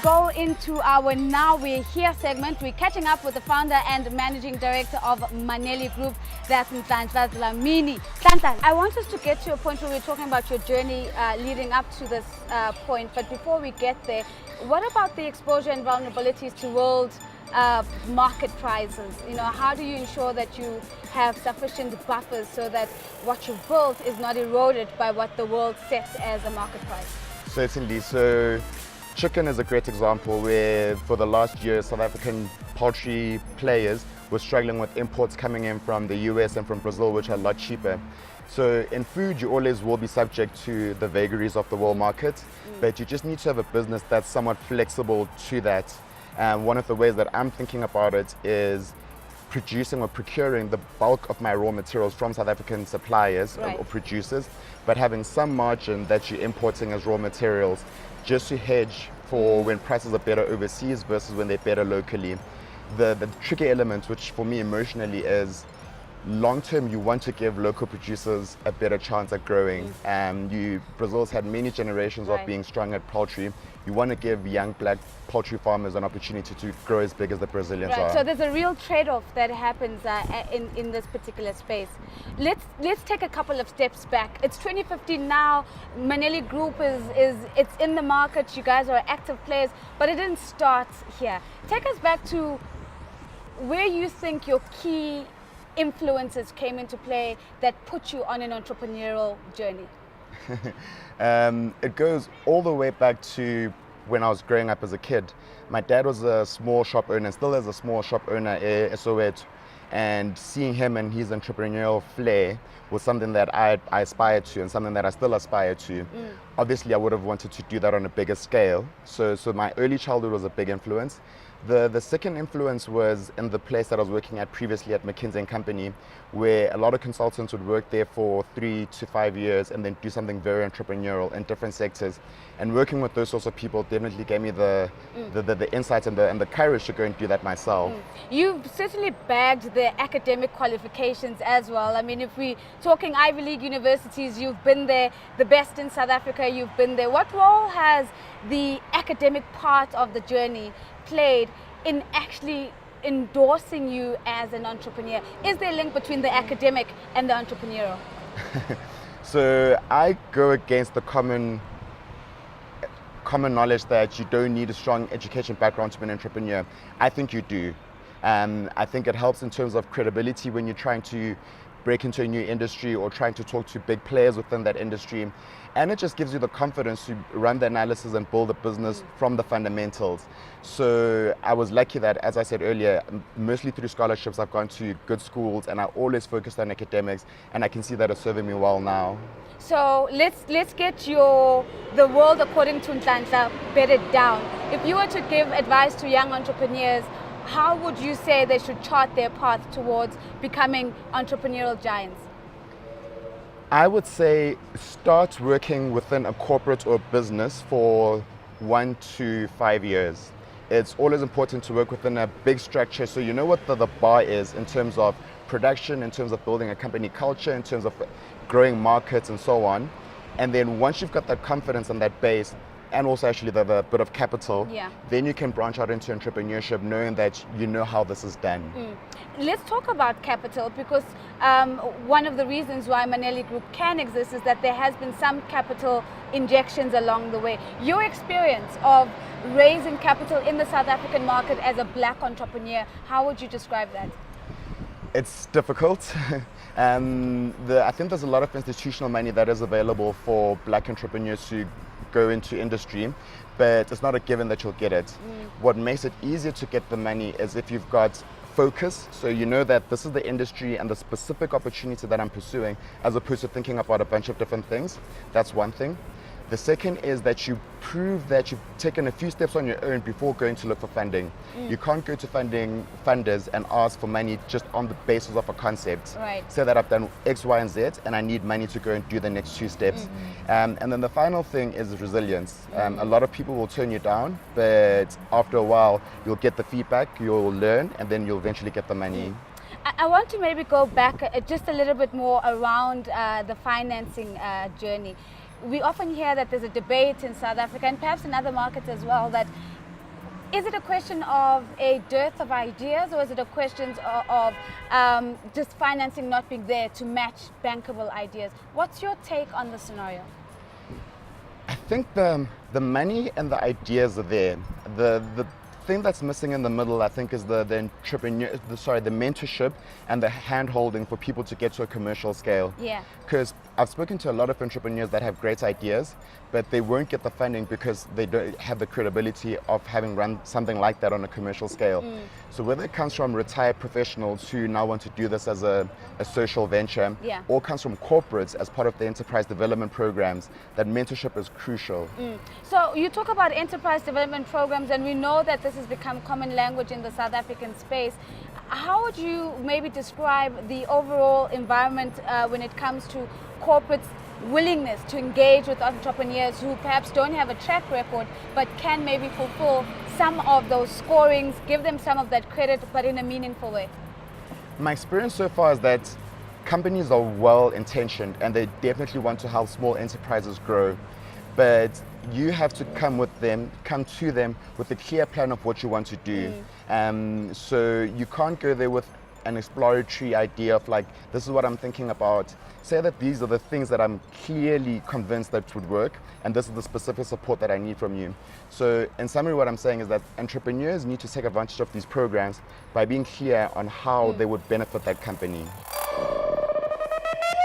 go into our Now We're Here segment. We're catching up with the founder and managing director of Maneli Group, that's Nhlanhla Dlamini. Nhlanhla, I want us to get to a point where we're talking about your journey leading up to this point. But before we get there, what about the exposure and vulnerabilities to world market prices? You know, how do you ensure that you have sufficient buffers so that what you've built is not eroded by what the world sets as a market price? Certainly. So chicken is a great example where for the last year South African poultry players were struggling with imports coming in from the US and from Brazil, which are a lot cheaper. So in food you always will be subject to the vagaries of the world market, but you just need to have a business that's somewhat flexible to that. And one of the ways that I'm thinking about it is producing or procuring the bulk of my raw materials from South African suppliers or producers, but having some margin that you're importing as raw materials just to hedge for when prices are better overseas versus when they're better locally. The tricky element, which for me emotionally is long term, you want to give local producers a better chance at growing. Brazil's had many generations of being strong at poultry. You want to give young black poultry farmers an opportunity to grow as big as the Brazilians are. So there's a real trade-off that happens in this particular space. Let's take a couple of steps back. It's 2015 now. Maneli Group it's in the market. You guys are active players, but it didn't start here. Take us back to where you think your key influences came into play that put you on an entrepreneurial journey. It goes all the way back to when I was growing up as a kid. My dad was a small shop owner, still is a small shop owner in Soweto, and seeing him and his entrepreneurial flair was something that I aspired to and something that I still aspire to. Obviously I would have wanted to do that on a bigger scale, so my early childhood was a big influence. The second influence was in the place that I was working at previously at McKinsey & Company, where a lot of consultants would work there for 3 to 5 years and then do something very entrepreneurial in different sectors. And working with those sorts of people definitely gave me the insight and the courage to go and do that myself. You've certainly bagged the academic qualifications as well. I mean, if we're talking Ivy League universities, you've been there, the best in South Africa, you've been there. What role has the academic part of the journey played in actually endorsing you as an entrepreneur? Is there a link between the academic and the entrepreneurial? So I go against the common knowledge that you don't need a strong education background to be an entrepreneur. I think you do. I think it helps in terms of credibility when you're trying to break into a new industry or trying to talk to big players within that industry. And it just gives you the confidence to run the analysis and build a business from the fundamentals. So I was lucky that, as I said earlier, mostly through scholarships, I've gone to good schools and I always focused on academics, and I can see that it's serving me well now. So let's get the world according to Nhlanhla bedded down. If you were to give advice to young entrepreneurs, how would you say they should chart their path towards becoming entrepreneurial giants? I would say start working within a corporate or business for 1 to 5 years. It's always important to work within a big structure so you know what the bar is in terms of production, in terms of building a company culture, in terms of growing markets and so on. And then once you've got that confidence and that base, and also actually the bit of capital, then you can branch out into entrepreneurship knowing that you know how this is done. Let's talk about capital, because one of the reasons why Maneli Group can exist is that there has been some capital injections along the way. Your experience of raising capital in the South African market as a black entrepreneur, how would you describe that? It's difficult. I think there's a lot of institutional money that is available for black entrepreneurs to go into industry, but it's not a given that you'll get it. What makes it easier to get the money is if you've got focus, so you know that this is the industry and the specific opportunity that I'm pursuing, as opposed to thinking about a bunch of different things. That's one thing. The second is that you prove that you've taken a few steps on your own before going to look for funding. You can't go to funders and ask for money just on the basis of a concept. Say that I've done X, Y, and Z and I need money to go and do the next 2 steps. And then the final thing is resilience. A lot of people will turn you down, but after a while you'll get the feedback, you'll learn, and then you'll eventually get the money. I want to maybe go back just a little bit more around the financing journey. We often hear that there's a debate in South Africa and perhaps in other markets as well that Is it a question of a dearth of ideas, or is it a question of just financing not being there to match bankable ideas? What's your take on the scenario? I think the money and the ideas are there. The thing that's missing in the middle, I think, is the mentorship and the hand-holding for people to get to a commercial scale. Yeah. Because I've spoken to a lot of entrepreneurs that have great ideas, but they won't get the funding because they don't have the credibility of having run something like that on a commercial scale. So whether it comes from retired professionals who now want to do this as a social venture, Yeah. or comes from corporates as part of the enterprise development programs, that mentorship is crucial. So you talk about enterprise development programs, and we know that this has become common language in the South African space. How would you maybe describe the overall environment when it comes to corporates' willingness to engage with entrepreneurs who perhaps don't have a track record but can maybe fulfill some of those scorings, give them some of that credit, but in a meaningful way? My experience so far is that companies are well intentioned and they definitely want to help small enterprises grow, but you have to come to them with a clear plan of what you want to do. So you can't go there with an exploratory idea of like, this is what I'm thinking about. Say that these are the things that I'm clearly convinced that would work, and this is the specific support that I need from you. So in summary, what I'm saying is that entrepreneurs need to take advantage of these programs by being clear on how they would benefit that company.